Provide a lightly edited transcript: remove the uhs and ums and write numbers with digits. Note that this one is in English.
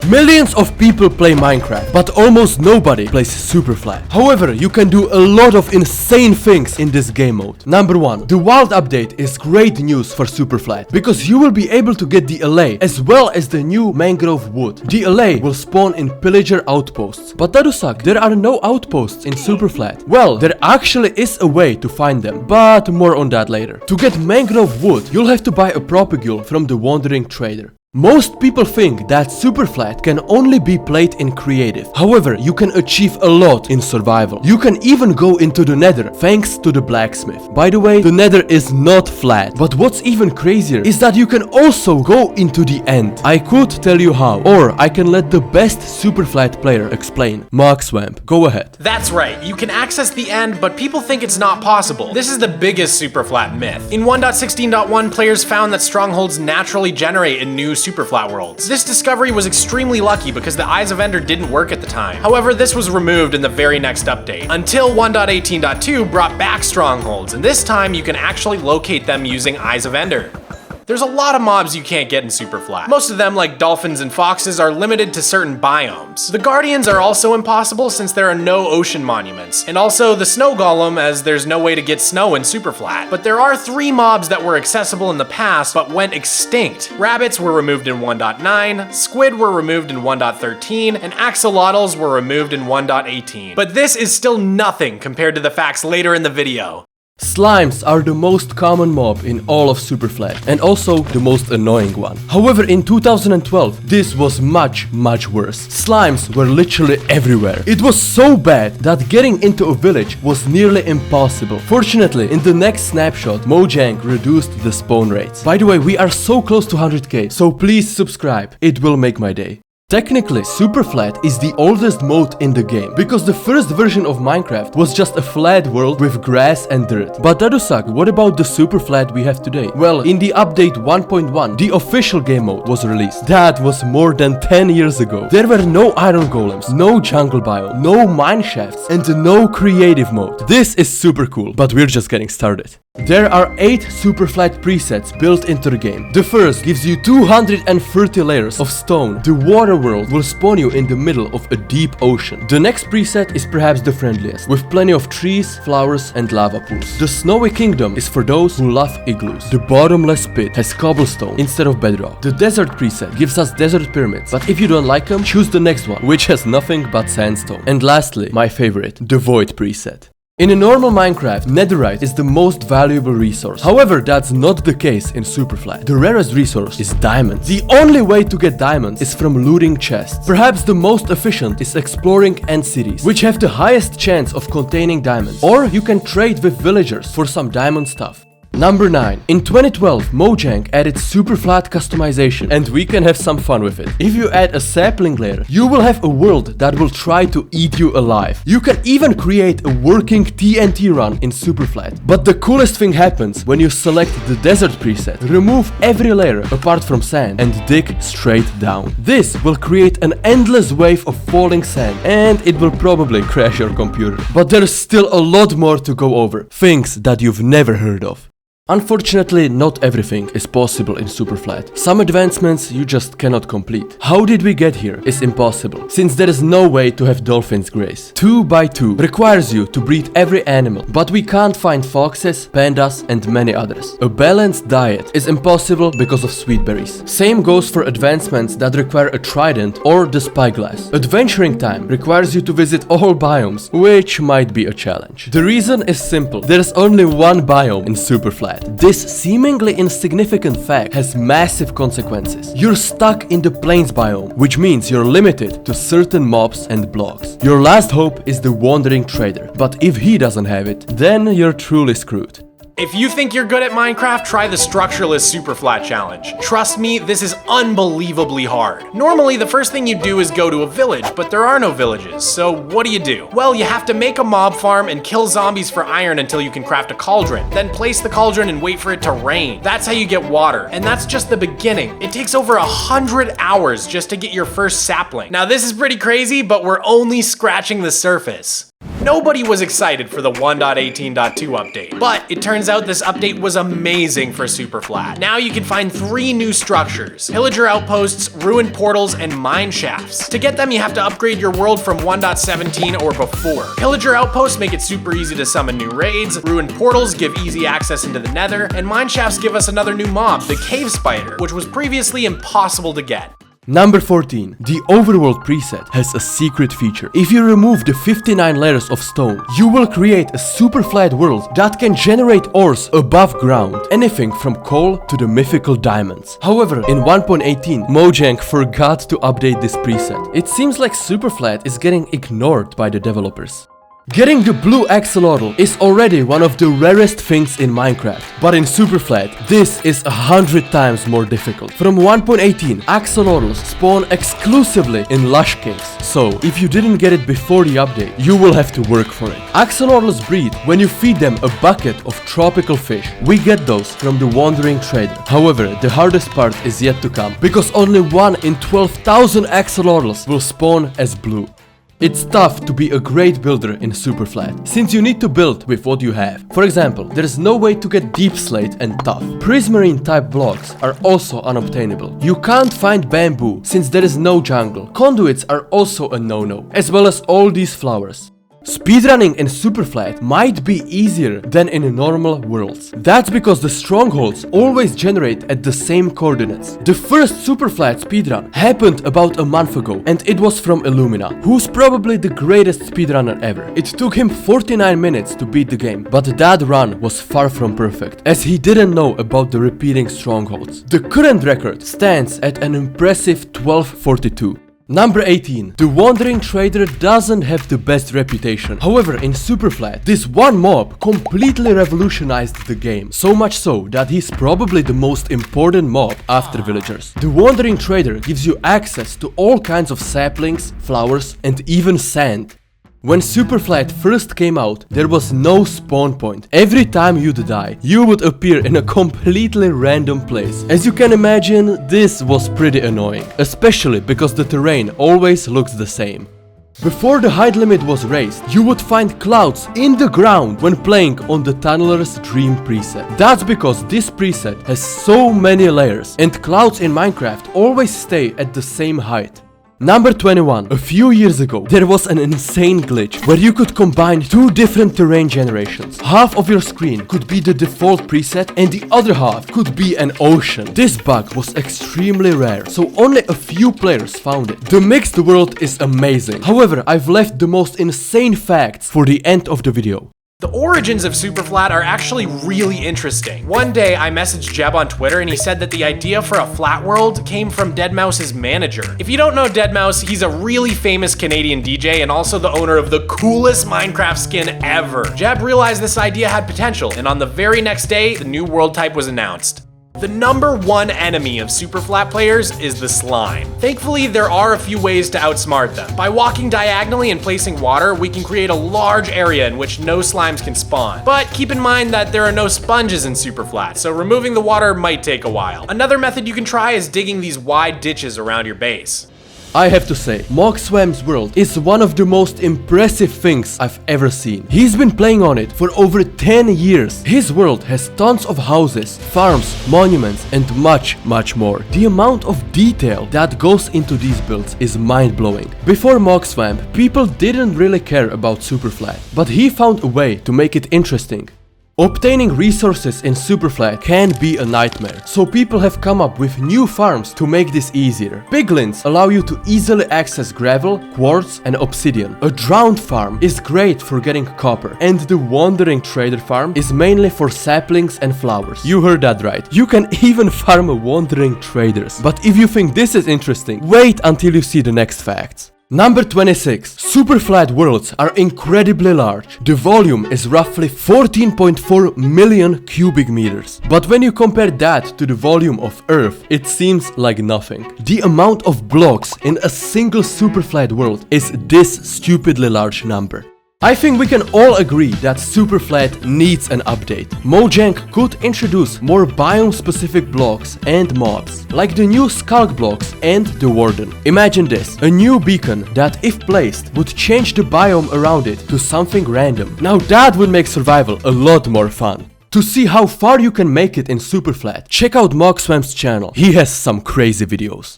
Millions of people play Minecraft, but almost nobody plays Superflat. However, you can do a lot of insane things in this game mode. Number 1. The wild update is great news for Superflat, because you will be able to get the allay as well as the new mangrove wood. The allay will spawn in pillager outposts. But Dadusak, there are no outposts in Superflat. Well, there actually is a way to find them, but more on that later. To get mangrove wood, you'll have to buy a propagule from the wandering trader. Most people think that Superflat can only be played in creative. However, you can achieve a lot in survival. You can even go into the nether thanks to the blacksmith. By the way, the nether is not flat. But what's even crazier is that you can also go into the end. I could tell you how, or I can let the best Superflat player explain. Swamp, go ahead. That's right, you can access the end, but people think it's not possible. This is the biggest Superflat myth. In 1.16.1, players found that strongholds naturally generate in new Superflat worlds. This discovery was extremely lucky because the Eyes of Ender didn't work at the time. However, this was removed in the very next update, until 1.18.2 brought back strongholds, and this time you can actually locate them using Eyes of Ender. There's a lot of mobs you can't get in Superflat. Most of them, like dolphins and foxes, are limited to certain biomes. The guardians are also impossible since there are no ocean monuments, and also the snow golem, as there's no way to get snow in Superflat. But there are 3 mobs that were accessible in the past but went extinct. Rabbits were removed in 1.9, squid were removed in 1.13, and axolotls were removed in 1.18. But this is still nothing compared to the facts later in the video. Slimes are the most common mob in all of Superflat, and also the most annoying one. However, in 2012, this was much worse. Slimes were literally everywhere. It was so bad that getting into a village was nearly impossible. Fortunately, in the next snapshot, Mojang reduced the spawn rates. By the way, we are so close to 100k, so please subscribe. It will make my day. Technically, Superflat is the oldest mode in the game, because the first version of Minecraft was just a flat world with grass and dirt. But Dadusak, what about the Superflat we have today? Well, in the update 1.1, the official game mode was released. That was more than 10 years ago. There were no iron golems, no jungle biome, no mine shafts, and no creative mode. This is super cool, but we're just getting started. There are 8 Superflat presets built into the game. The first gives you 230 layers of stone. The water world will spawn you in the middle of a deep ocean. The next preset is perhaps the friendliest, with plenty of trees, flowers, and lava pools. The Snowy Kingdom is for those who love igloos. The bottomless pit has cobblestone instead of bedrock. The desert preset gives us desert pyramids, but if you don't like them, choose the next one, which has nothing but sandstone. And lastly, my favorite, the void preset. In a normal Minecraft, netherite is the most valuable resource. However, that's not the case in Superflat. The rarest resource is diamonds. The only way to get diamonds is from looting chests. Perhaps the most efficient is exploring end cities, which have the highest chance of containing diamonds. Or you can trade with villagers for some diamond stuff. Number 9. In 2012, Mojang added Superflat customization, and we can have some fun with it. If you add a sapling layer, you will have a world that will try to eat you alive. You can even create a working TNT run in Superflat. But the coolest thing happens when you select the desert preset, remove every layer apart from sand, and dig straight down. This will create an endless wave of falling sand, and it will probably crash your computer. But there's still a lot more to go over, things that you've never heard of. Unfortunately, not everything is possible in Superflat. Some advancements you just cannot complete. How did we get here is impossible, since there is no way to have dolphins graze. 2x2 requires you to breed every animal, but we can't find foxes, pandas, and many others. A balanced diet is impossible because of sweet berries. Same goes for advancements that require a trident or the spyglass. Adventuring time requires you to visit all biomes, which might be a challenge. The reason is simple. There's only one biome in Superflat. This seemingly insignificant fact has massive consequences. You're stuck in the plains biome, which means you're limited to certain mobs and blocks. Your last hope is the wandering trader, but if he doesn't have it, then you're truly screwed. If you think you're good at Minecraft, try the Structureless Superflat challenge. Trust me, this is unbelievably hard. Normally, the first thing you do is go to a village, but there are no villages, so what do? Well, you have to make a mob farm and kill zombies for iron until you can craft a cauldron. Then place the cauldron and wait for it to rain. That's how you get water, and that's just the beginning. It takes over 100 hours just to get your first sapling. Now, this is pretty crazy, but we're only scratching the surface. Nobody was excited for the 1.18.2 update, but it turns out this update was amazing for Superflat. Now you can find 3 new structures: pillager outposts, ruined portals, and mine shafts. To get them, you have to upgrade your world from 1.17 or before. Pillager outposts make it super easy to summon new raids, ruined portals give easy access into the nether, and mine shafts give us another new mob, the cave spider, which was previously impossible to get. Number 14. The Overworld preset has a secret feature. If you remove the 59 layers of stone, you will create a super flat world that can generate ores above ground, anything from coal to the mythical diamonds. However, in 1.18, Mojang forgot to update this preset. It seems like Superflat is getting ignored by the developers. Getting the Blue Axolotl is already one of the rarest things in Minecraft, but in Superflat, this is 100 times more difficult. From 1.18, axolotls spawn exclusively in lush caves, so if you didn't get it before the update, you will have to work for it. Axolotls breed when you feed them a bucket of tropical fish. We get those from the Wandering Trader. However, the hardest part is yet to come, because only 1 in 12,000 axolotls will spawn as blue. It's tough to be a great builder in Superflat, since you need to build with what you have. For example, there is no way to get deep slate and tough. Prismarine type blocks are also unobtainable. You can't find bamboo, since there is no jungle. Conduits are also a no-no, as well as all these flowers. Speedrunning in Superflat might be easier than in normal worlds. That's because the strongholds always generate at the same coordinates. The first Superflat speedrun happened about a month ago, and it was from Illumina, who's probably the greatest speedrunner ever. It took him 49 minutes to beat the game, but that run was far from perfect, as he didn't know about the repeating strongholds. The current record stands at an impressive 1242. Number 18. The Wandering Trader doesn't have the best reputation. However, in Superflat, this one mob completely revolutionized the game. So much so that he's probably the most important mob after villagers. The Wandering Trader gives you access to all kinds of saplings, flowers, and even sand. When Superflat first came out, there was no spawn point. Every time you'd die, you would appear in a completely random place. As you can imagine, this was pretty annoying, especially because the terrain always looks the same. Before the height limit was raised, you would find clouds in the ground when playing on the Tunneler's Dream preset. That's because this preset has so many layers, and clouds in Minecraft always stay at the same height. Number 21. A few years ago, there was an insane glitch where you could combine 2 different terrain generations. Half of your screen could be the default preset and the other half could be an ocean. This bug was extremely rare, so only a few players found it. The mixed world is amazing. However, I've left the most insane facts for the end of the video. The origins of Superflat are actually really interesting. One day I messaged Jeb on Twitter and he said that the idea for a flat world came from Deadmau5's manager. If you don't know Deadmau5, he's a really famous Canadian DJ and also the owner of the coolest Minecraft skin ever. Jeb realized this idea had potential, and on the very next day, the new world type was announced. The number 1 enemy of Superflat players is the slime. Thankfully, there are a few ways to outsmart them. By walking diagonally and placing water, we can create a large area in which no slimes can spawn. But keep in mind that there are no sponges in Superflat, so removing the water might take a while. Another method you can try is digging these wide ditches around your base. I have to say, Mogswam's world is one of the most impressive things I've ever seen. He's been playing on it for over 10 years. His world has tons of houses, farms, monuments, and much more. The amount of detail that goes into these builds is mind-blowing. Before Mogswam, people didn't really care about Superflat, but he found a way to make it interesting. Obtaining resources in Superflat can be a nightmare, so people have come up with new farms to make this easier. Piglins allow you to easily access gravel, quartz, and obsidian. A drowned farm is great for getting copper, and the Wandering Trader farm is mainly for saplings and flowers. You heard that right. You can even farm Wandering Traders. But if you think this is interesting, wait until you see the next facts. Number 26. Superflat worlds are incredibly large. The volume is roughly 14.4 million cubic meters. But when you compare that to the volume of Earth, it seems like nothing. The amount of blocks in a single Superflat world is this stupidly large number. I think we can all agree that Superflat needs an update. Mojang could introduce more biome-specific blocks and mobs, like the new Skulk blocks and the Warden. Imagine this, a new beacon that, if placed, would change the biome around it to something random. Now that would make survival a lot more fun. To see how far you can make it in Superflat, check out Mogswam's channel. He has some crazy videos.